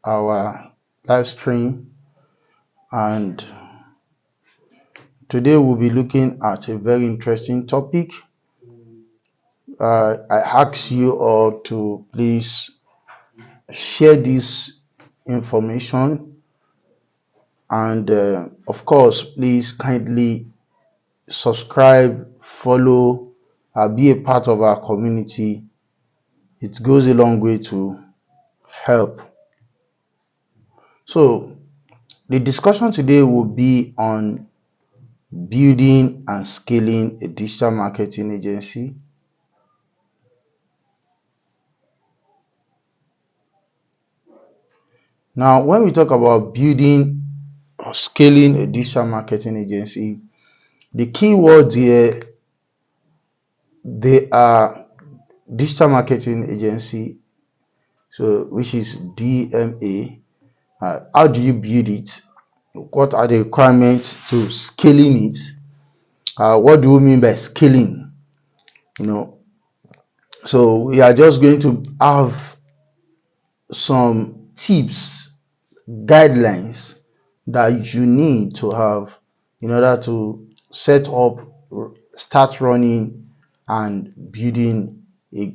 our live stream, and today we'll be looking at a very interesting topic. I ask you all to please share this information, and of course, please kindly subscribe, follow, be a part of our community. It goes a long way to help. So, the discussion today will be on building and scaling a digital marketing agency. Now, when we talk about building or scaling a digital marketing agency, the key words here, they are digital marketing agency, so which is DMA. How do you build it? What are the requirements to scaling it? What do we mean by scaling? So we are just going to have some tips, guidelines that you need to have in order to set up, start running, and building a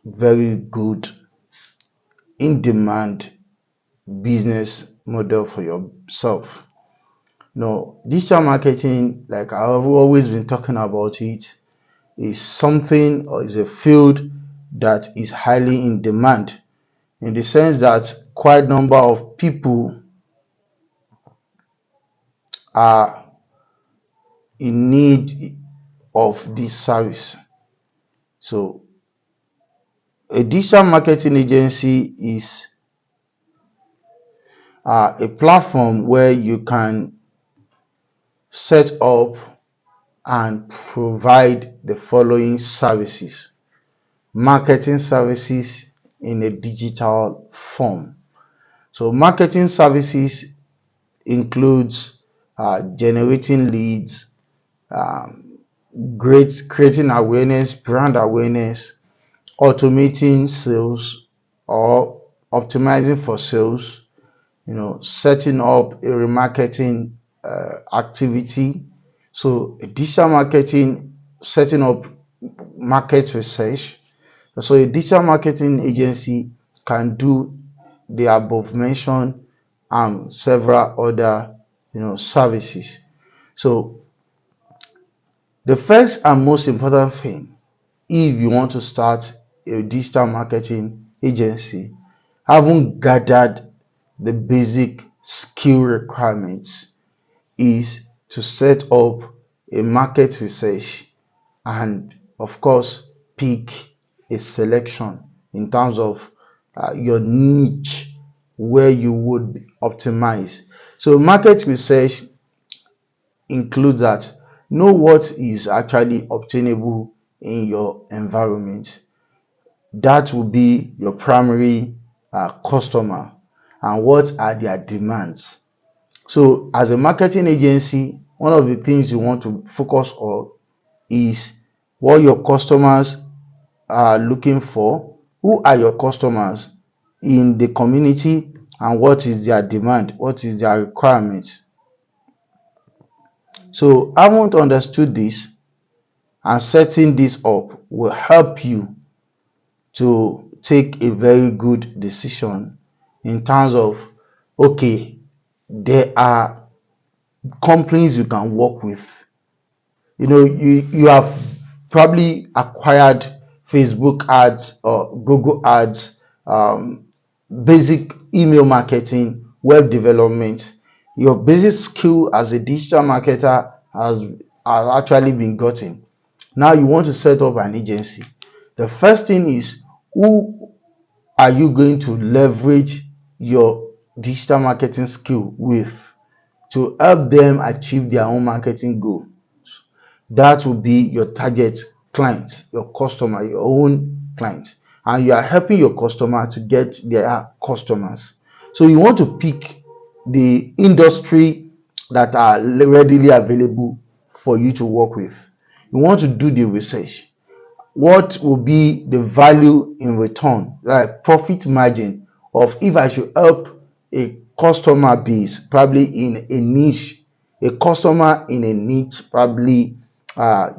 very good in-demand business model for yourself. Digital marketing, like I've always been talking about it, is something or is a field that is highly in demand, in the sense that quite a number of people are in need of this service. So a digital marketing agency is a platform where you can set up and provide the following services: marketing services in a digital form. So marketing services includes generating leads, creating awareness, brand awareness, automating sales or optimizing for sales, setting up a remarketing activity. So a digital marketing, setting up market research. So a digital marketing agency can do the above mentioned and several other services. So the first and most important thing, if you want to start a digital marketing agency, having gathered the basic skill requirements, is to set up a market research and of course pick a selection in terms of your niche where you would optimize. So market research includes that know what is actually obtainable in your environment. That will be your primary customer, and what are their demands. So as a marketing agency, one of the things you want to focus on is what your customers are looking for, who are your customers in the community, and what is their demand, what is their requirement. So having understood this and setting this up will help you to take a very good decision in terms of, okay, there are companies you can work with. You have probably acquired Facebook ads or Google ads, basic email marketing, web development. Your basic skill as a digital marketer has actually been gotten. Now you want to set up an agency. The first thing is, who are you going to leverage your digital marketing skill with to help them achieve their own marketing goal? That will be your target client, your customer, your own client, and you are helping your customer to get their customers. So you want to pick the industry that are readily available for you to work with. You want to do the research. What will be the value in return, like profit margin of if I should help a customer base, probably in a niche, a customer in a niche, probably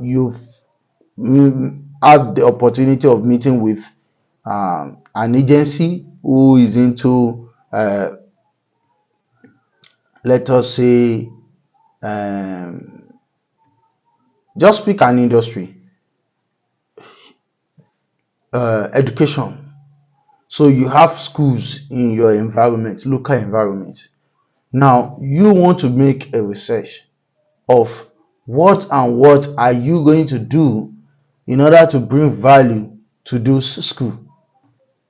you've had the opportunity of meeting with an agency who is into, let us say, just pick an industry, education. So you have schools in your environment, local environment. Now you want to make a research of what are you going to do in order to bring value to those schools,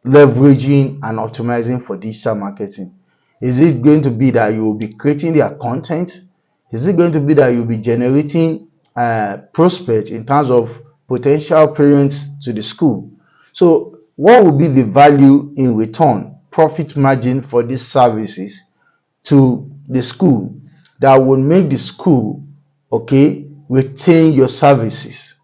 leveraging and optimizing for digital marketing. Is it going to be that you will be creating their content? Is it going to be that you'll be generating prospects in terms of potential parents to the school? So what will be the value in return, profit margin for these services to the school that will make the school, okay, retain your services?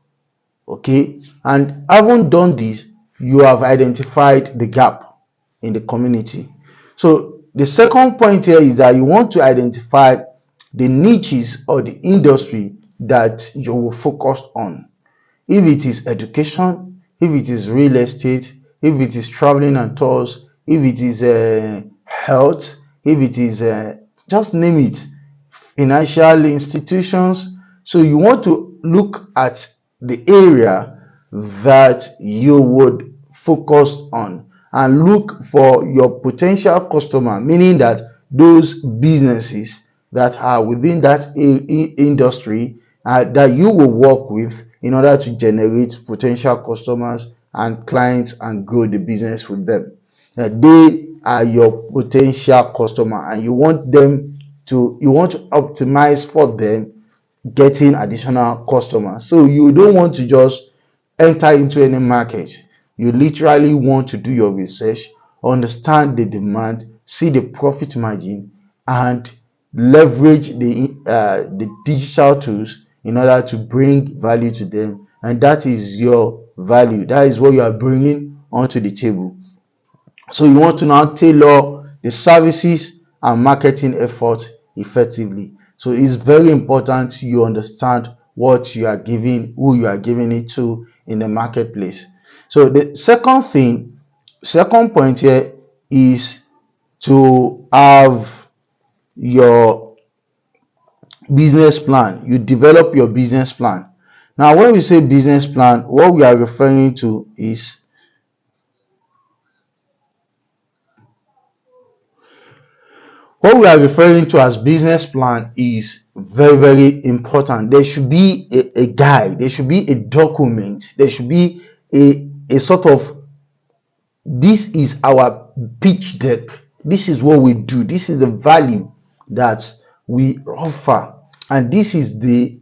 Okay, and having done this, you have identified the gap in the community. So the second point here is that you want to identify the niches or the industry that you will focus on. If it is education, if it is real estate, if it is traveling and tours, if it is health, if it is just name it, financial institutions. So you want to look at the area that you would focus on and look for your potential customer, meaning that those businesses that are within that industry that you will work with in order to generate potential customers and clients and grow the business with them. They are your potential customer and you want to optimize for them getting additional customers. So you don't want to just enter into any market. You literally want to do your research, understand the demand, see the profit margin, and leverage the digital tools in order to bring value to them. And that is your value. That is what you are bringing onto the table. So you want to now tailor the services and marketing effort effectively. So it's very important you understand what you are giving, who you are giving it to in the marketplace. So the second point here is to have your business plan. You develop your business plan. Now, when we say business plan, what we are referring to is what we are referring to as business plan is very, very important. There should be a guide, there should be a document, there should be a sort of, this is our pitch deck, this is what we do, this is the value that we offer, and this is the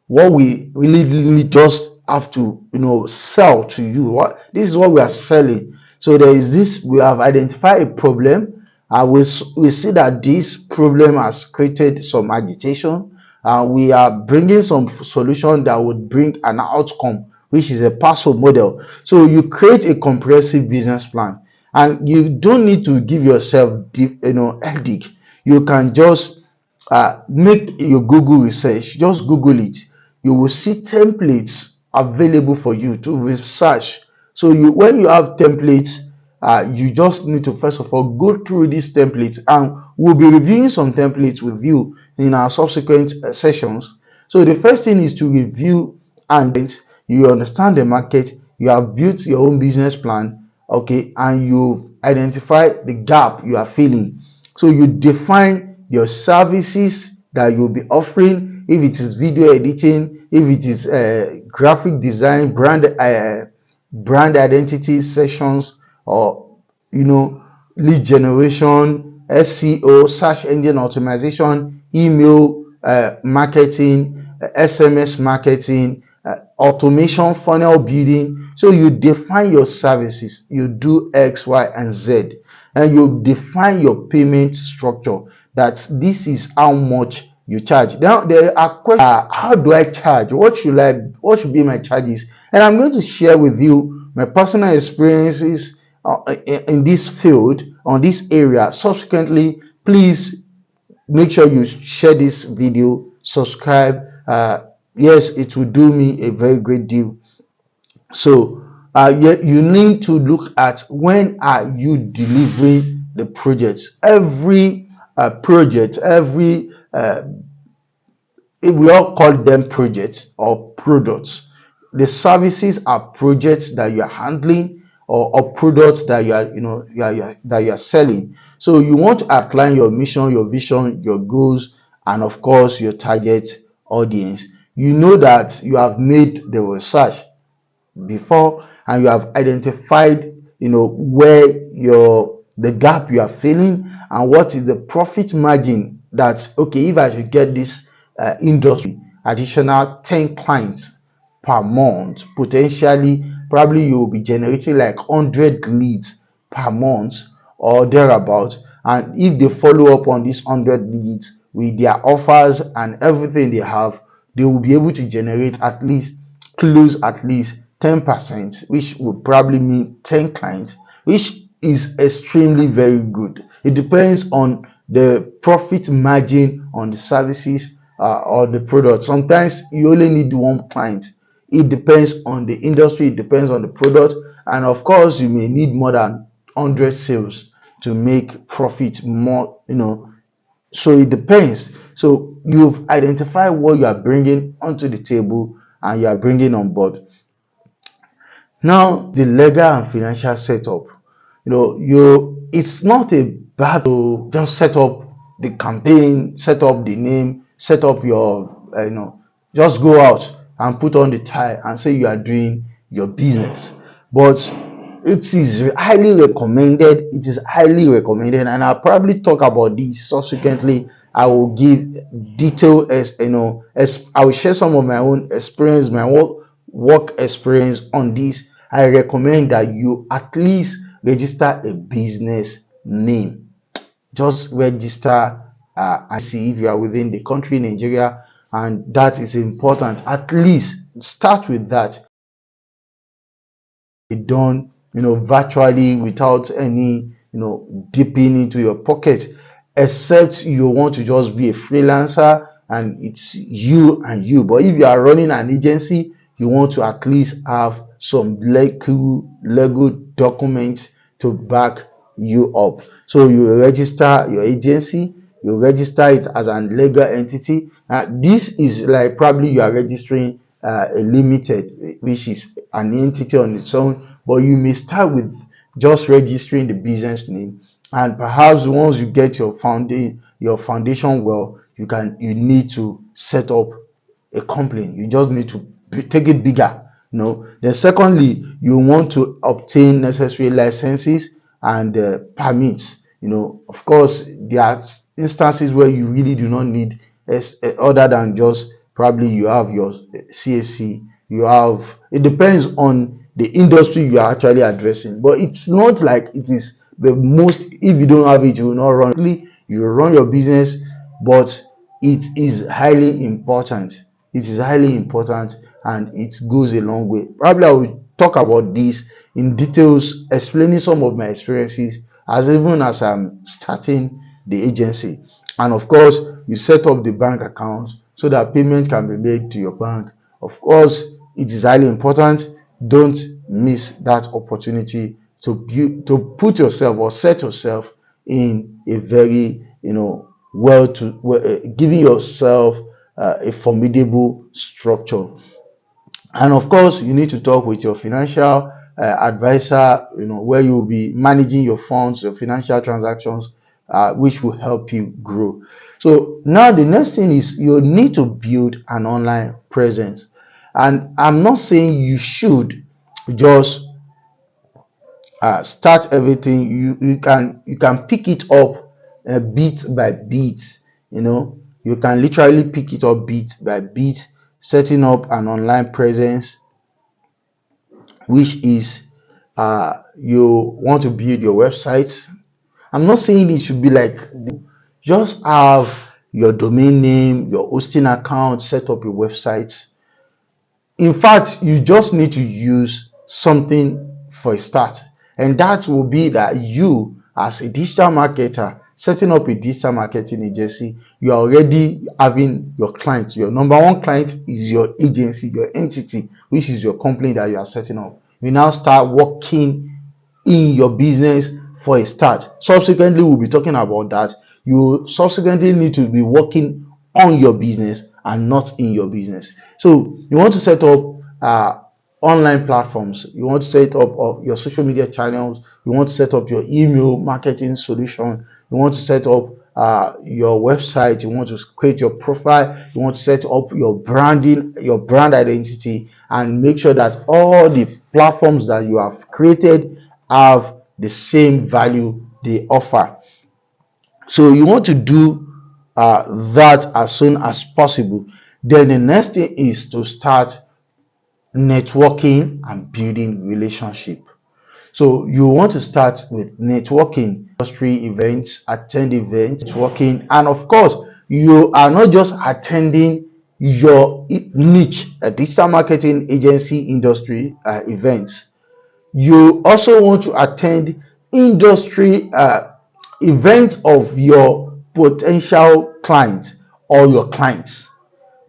what we really just have to sell to you. This is what we are selling. So there is this, we have identified a problem, and we see that this problem has created some agitation, and we are bringing some solution that would bring an outcome, which is a PASO model. So you create a comprehensive business plan, and you don't need to give yourself deep, headache. You can just make your Google research. Just Google it. You will see templates available for you to research. So when you have templates, you just need to first of all go through these templates, and we'll be reviewing some templates with you in our subsequent sessions. So the first thing is to review, and you understand the market, you have built your own business plan, okay, and you've identified the gap you are feeling. So you define your services that you'll be offering, if it is video editing, if it is graphic design, brand identity sessions, or lead generation, SEO, search engine optimization, email marketing, SMS marketing, automation, funnel building. So you define your services, you do X, Y, and Z, and you define your payment structure, that this is how much you charge. Now there are questions: how do I charge? What should be my charges? And I'm going to share with you my personal experiences in this field, on this area, subsequently, please make sure you share this video, subscribe. Yes, it will do me a very great deal. So you need to look at when are you delivering the projects. Every project, every we all call them projects or products. The services are projects that you are handling, or products that you are, that you are selling. So you want to outline your mission, your vision, your goals, and of course your target audience. You know that you have made the research before, and you have identified, where the gap you are feeling, and what is the profit margin. That okay, if I should get this industry additional 10 clients per month, potentially, probably you will be generating like 100 leads per month or thereabout. And if they follow up on these 100 leads with their offers and everything they have, they will be able to generate close at least 10%, which would probably mean 10 clients, which is extremely very good. It depends on the profit margin on the services or the product. Sometimes you only need one client. It depends on the industry, it depends on the product, and of course, you may need more than 100 sales to make profit more, so it depends. So you've identified what you are bringing onto the table and you are bringing on board. Now, the legal and financial setup. It's not a bad to just set up the campaign, set up the name, set up your, just go out and put on the tie and say you are doing your business. But it is highly recommended. It is highly recommended, and I'll probably talk about this subsequently. I will give detail, as I will share some of my own experience, my work experience on this. I recommend that you at least register a business name. Just register and see if you are within the country, Nigeria, and that is important. At least start with that. Done, virtually, without any, dipping into your pocket, except you want to just be a freelancer and it's you and you. But if you are running an agency, you want to at least have some legal documents to back you up. So you register your agency, you register it as a legal entity. This is like probably you are registering a limited, which is an entity on its own, but you may start with just registering the business name, and perhaps once you get your foundation well, you need to set up a company. You just need to take it bigger. Then secondly, you want to obtain necessary licenses and permits. Of course, there are instances where you really do not need other than just probably you have your CAC. It depends on the industry you are actually addressing, but it's not like it is the most. If you don't have it, you will not run. You run your business, but it is highly important. It is highly important, and it goes a long way. Probably I will talk about this in details, explaining some of my experiences as I'm starting the agency. And of course, you set up the bank account so that payment can be made to your bank. Of course, it is highly important. Don't miss that opportunity to put yourself or set yourself in a very, giving yourself a formidable structure. And of course, you need to talk with your financial advisor, where you'll be managing your funds, your financial transactions, which will help you grow. So now the next thing is you need to build an online presence. And I'm not saying you should just start everything. You can pick it up bit by bit. You can literally pick it up bit by bit, setting up an online presence, which is you want to build your website. I'm not saying it should be like, just have your domain name, your hosting account, set up your website. In fact, you just need to use something for a start. And that will be that you, as a digital marketer, setting up a digital marketing agency, you are already having your client. Your number one client is your agency, your entity, which is your company that you are setting up. You now start working in your business for a start. Subsequently, we'll be talking about that. You subsequently need to be working on your business and not in your business. So you want to set up online platforms, you want to set up your social media channels, you want to set up your email marketing solution, you want to set up your website, you want to create your profile, you want to set up your branding, your brand identity, and make sure that all the platforms that you have created have the same value they offer. So you want to do that as soon as possible. Then the next thing is to start networking and building relationship. So you want to start with networking, industry events, attend events, networking, and of course, you are not just attending your niche, a digital marketing agency industry events. You also want to attend industry events of your potential clients or your clients,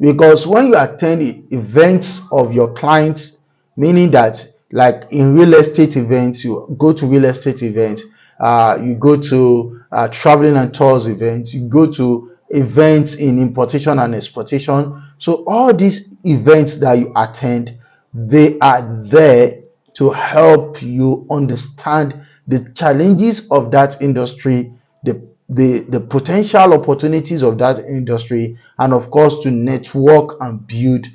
because when you attend events of your clients, meaning that like in real estate events, you go to real estate events, you go to traveling and tours events, you go to events in importation and exportation. So all these events that you attend, they are there to help you understand the challenges of that industry, the potential opportunities of that industry, and of course to network and build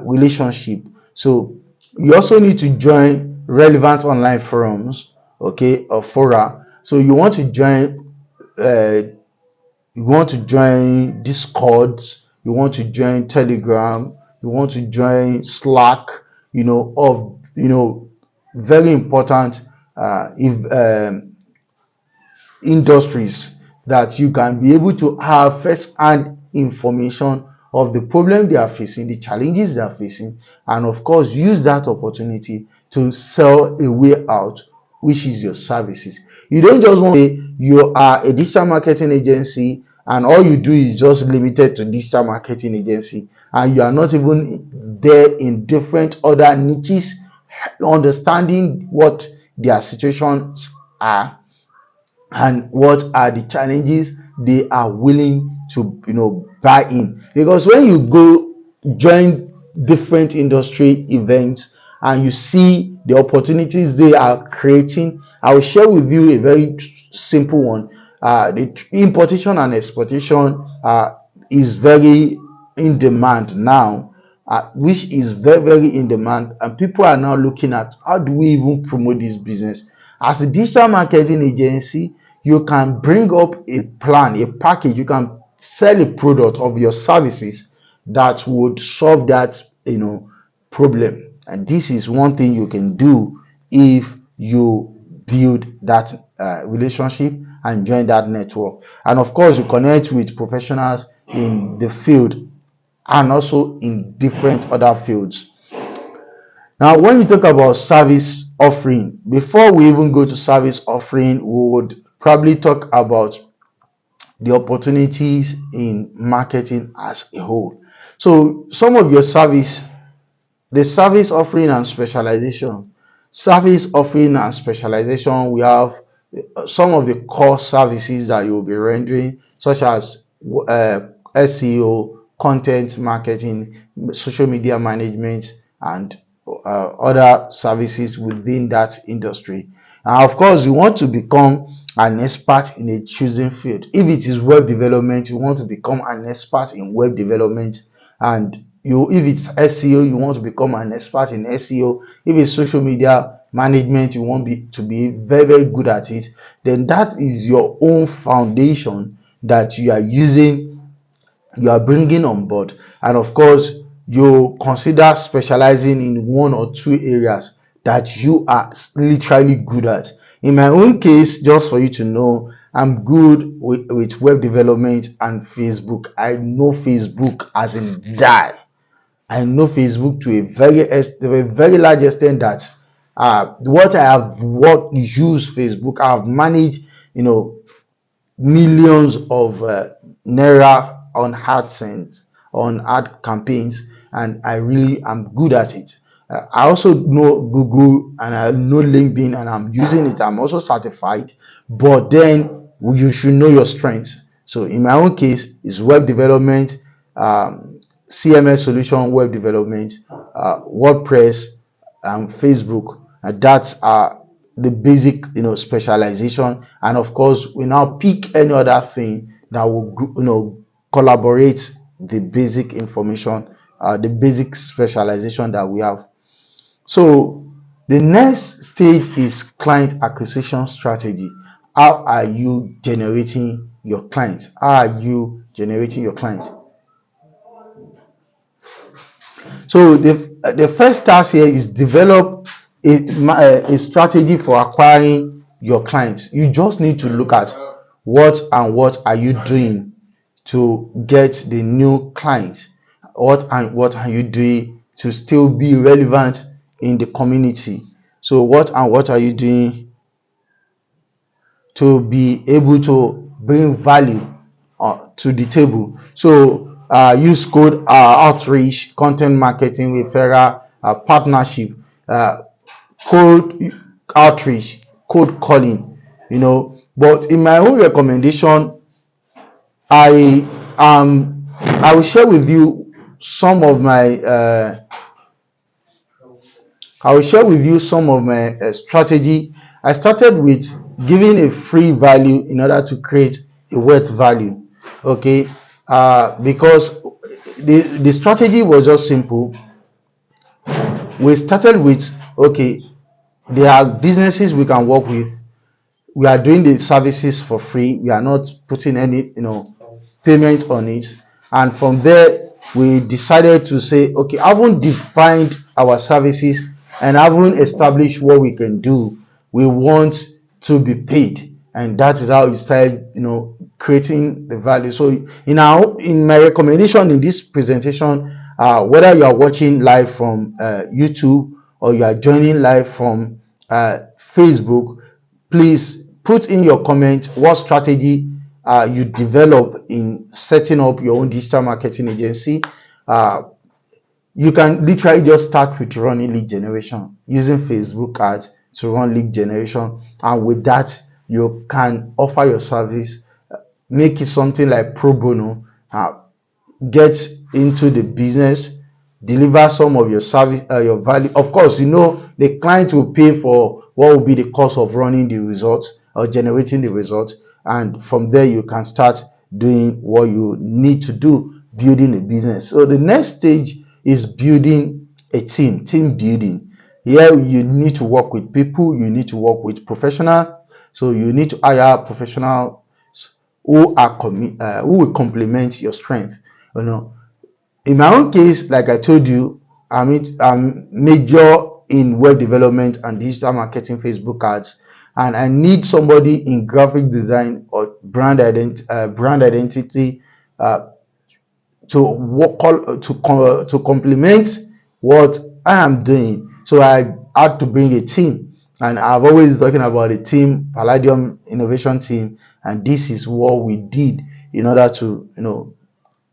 relationship. So you also need to join relevant online forums, okay, or fora. So you want to join Discords, you want to join Telegram, you want to join Slack, very important if industries, that you can be able to have first-hand information of the problem they are facing, the challenges they are facing, and of course use that opportunity to sell a way out, which is your services. You don't just want to say you are a digital marketing agency and all you do is just limited to digital marketing agency, and you are not even there in different other niches, understanding what their situations are and what are the challenges they are willing to buy in. Because when you go join different industry events and you see the opportunities they are creating, I will share with you a very simple one. The importation and exportation is very in demand now, which is very, very in demand, and people are now looking at how do we even promote this business. As a digital marketing agency, you can bring up a plan, a package, you can sell a product of your services that would solve that problem. And this is one thing you can do if you build that relationship and join that network. And of course, you connect with professionals in the field and also in different other fields. Now, when we talk about service offering, before we even go to service offering, we would probably talk about the opportunities in marketing as a whole. So, some of your service, the service offering and specialization. Service offering and specialization, we have some of the core services that you'll be rendering, such as SEO, content marketing, social media management, and other services within that industry. And of course, you want to become an expert in a chosen field. If it is web development, you want to become an expert in web development, and if it's SEO, you want to become an expert in SEO. If it's social media management, you want to be very, very good at it. Then that is your own foundation that you are using, you are bringing on board. And of course, you consider specializing in one or two areas that you are literally good at. In my own case, just for you to know, I'm good with web development and Facebook. I know Facebook as in die. I know Facebook to a very large extent that What I have used Facebook, I have managed, millions of naira on AdSense, on ad campaigns, and I really am good at it. I also know Google and I know LinkedIn, and I'm using it. I'm also certified, but then you should know your strengths. So in my own case, it's web development, CMS solution, web development, WordPress, Facebook. That's the basic, specialization. And of course, we now pick any other thing that will, collaborate the basic information, the basic specialization that we have. So the next stage is client acquisition strategy. How are you generating your clients? How are you generating your clients? So the first task here is develop a strategy for acquiring your clients. You just need to look at what are you doing to get the new clients. What are you doing to still be relevant in the community? So what are you doing to be able to bring value to the table? So use code outreach, content marketing, referral, partnership, uh, cold outreach, cold calling, But in my own recommendation, I I will share with you some of my strategy. I started with giving a free value in order to create a worth value. Okay, because the strategy was just simple. We started with, okay, there are businesses we can work with. We are doing the services for free. We are not putting any, payment on it. And from there, we decided to say, okay, having defined our services and having established what we can do, we want to be paid. And that is how we started, creating the value. So in my recommendation in this presentation, whether you are watching live from YouTube or you are joining live from Facebook, please put in your comment what strategy you develop in setting up your own digital marketing agency. You can literally just start with running lead generation, using Facebook ads to run lead generation, and with that you can offer your service, make it something like pro bono, get into the business, deliver some of your service, your value. Of course, the client will pay for what will be the cost of running the results or generating the results, and from there you can start doing what you need to do, building a business. So the next stage is building a team building. Here you need to work with people, you need to work with professionals. So you need to hire professionals who will complement your strength. You know, in my own case, like I told you, I'm major in web development and digital marketing, Facebook ads, and I need somebody in graphic design or brand identity uh, to to complement what I am doing. So I had to bring a team, and I've always talking about a team, Palladium Innovation Team, and this is what we did in order to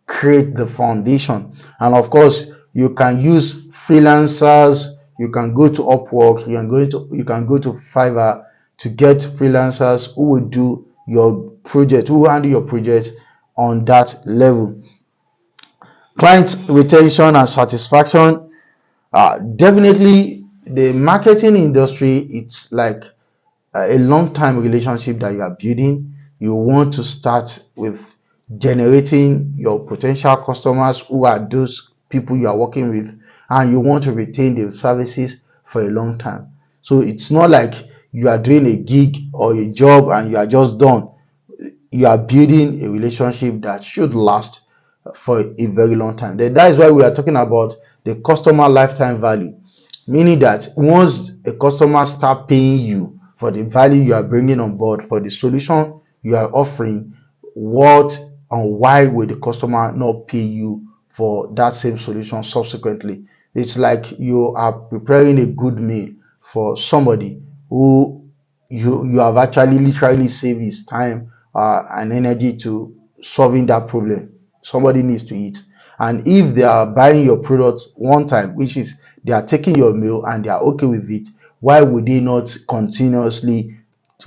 create the foundation. And of course, you can use freelancers. You can go to Upwork. You can go to Fiverr to get freelancers who will do your project, who will handle your project on that level. Client retention and satisfaction. Definitely, the marketing industry, it's like a long-time relationship that you are building. You want to start with generating your potential customers, who are those people you are working with, and you want to retain their services for a long time. So it's not like you are doing a gig or a job and you are just done. You are building a relationship that should last for a very long time. Then that is why we are talking about the customer lifetime value, meaning that once a customer start paying you for the value you are bringing on board, for the solution you are offering, what and why will the customer not pay you for that same solution subsequently? It's like you are preparing a good meal for somebody who you have actually literally saved his time and energy to solving that problem. Somebody needs to eat. And if they are buying your products one time, which is they are taking your meal and they are okay with it, why would they not continuously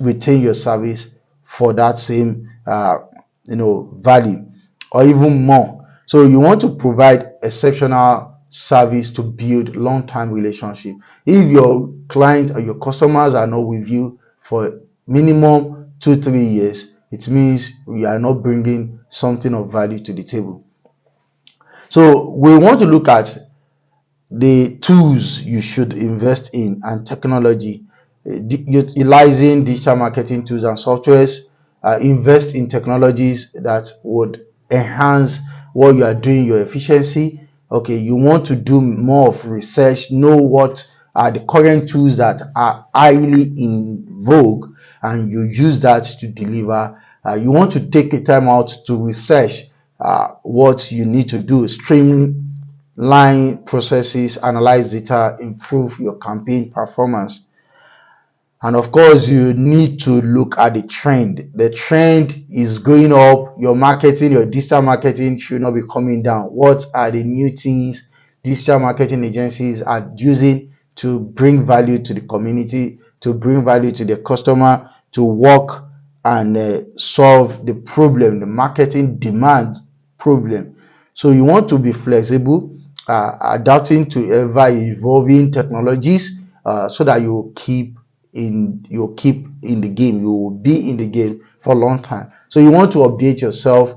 retain your service for that same value or even more? So you want to provide exceptional service to build long-term relationship. If your client or your customers are not with you for minimum 2 3 years, it means you are not bringing something of value to the table. So we want to look at the tools you should invest in and technology, utilizing digital marketing tools and softwares. Invest in technologies that would enhance what you are doing, your efficiency. Okay, you want to do more of research, know what are the current tools that are highly in vogue, and you use that to deliver. You want to take a time out to research what you need to do, streamline processes, analyze data, improve your campaign performance. And of course, you need to look at the trend. The trend is going up. Your marketing, your digital marketing should not be coming down. What are the new things digital marketing agencies are using to bring value to the community, to bring value to the customer, to work and solve the problem, the marketing demand problem? So you want to be flexible, adapting to ever evolving technologies, so that you'll keep in the game. You will be in the game for a long time. So you want to update yourself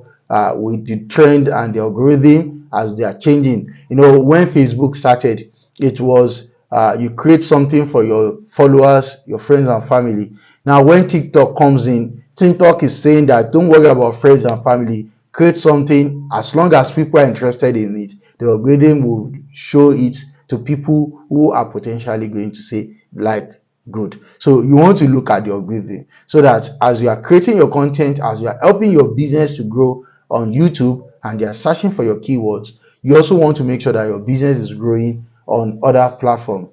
with the trend and the algorithm as they are changing. When Facebook started, it was you create something for your followers, your friends and family. Now when TikTok comes in, TikTok is saying that don't worry about friends and family, create something. As long as people are interested in it, the algorithm will show it to people who are potentially going to say like good. So you want to look at the algorithm so that as you are creating your content, as you are helping your business to grow on YouTube and they are searching for your keywords, you also want to make sure that your business is growing on other platforms.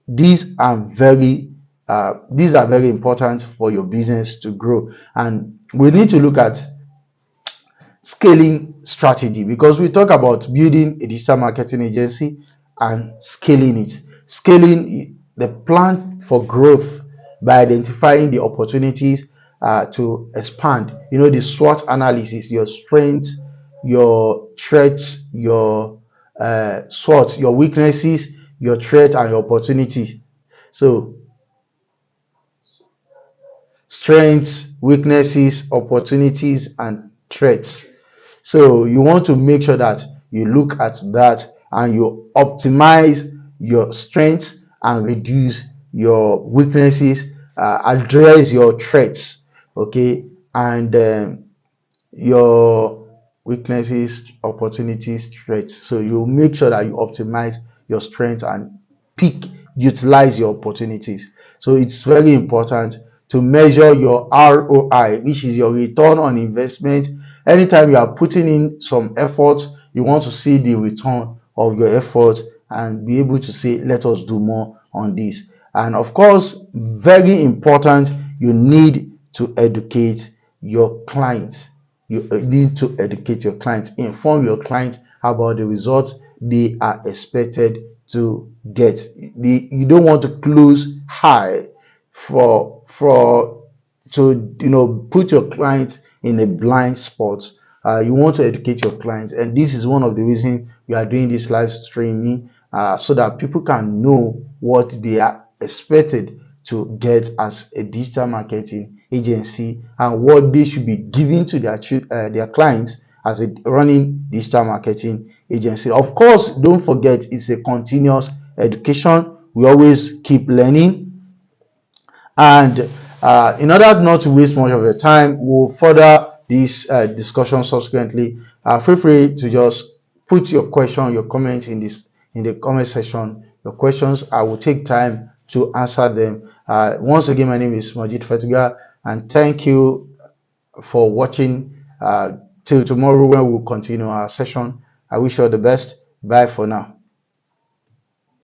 These are very important for your business to grow. And we need to look at scaling strategy, because we talk about building a digital marketing agency and scaling it. Scaling the plan for growth by identifying the opportunities to expand. The SWOT analysis, your strengths, your threats, your SWOT, your weaknesses, your threat, and your opportunities. So strengths, weaknesses, opportunities, and threats. So you want to make sure that you look at that and you optimize your strengths and reduce your weaknesses, address your threats, okay, and your weaknesses, opportunities, threats. So you make sure that you optimize your strengths and utilize your opportunities. So it's very important to measure your ROI, which is your return on investment. Anytime you are putting in some effort, you want to see the return of your effort and be able to say, let us do more on this. And of course, very important, you need to educate your clients. You need to educate your clients, inform your clients about the results they are expected to get. You don't want to close high for to put your clients in a blind spot. You want to educate your clients, and this is one of the reasons we are doing this live streaming, so that people can know what they are expected to get as a digital marketing agency and what they should be giving to their clients as a running digital marketing agency. Of course, don't forget, it's a continuous education. We always keep learning. And in order not to waste much of your time, we'll further this discussion subsequently. Feel free to just put your question, your comments in the comment section. Your questions, I will take time to answer them. Once again, my name is Majid Fatiga, and thank you for watching. Till tomorrow when we'll continue our session. I wish you all the best. Bye for now.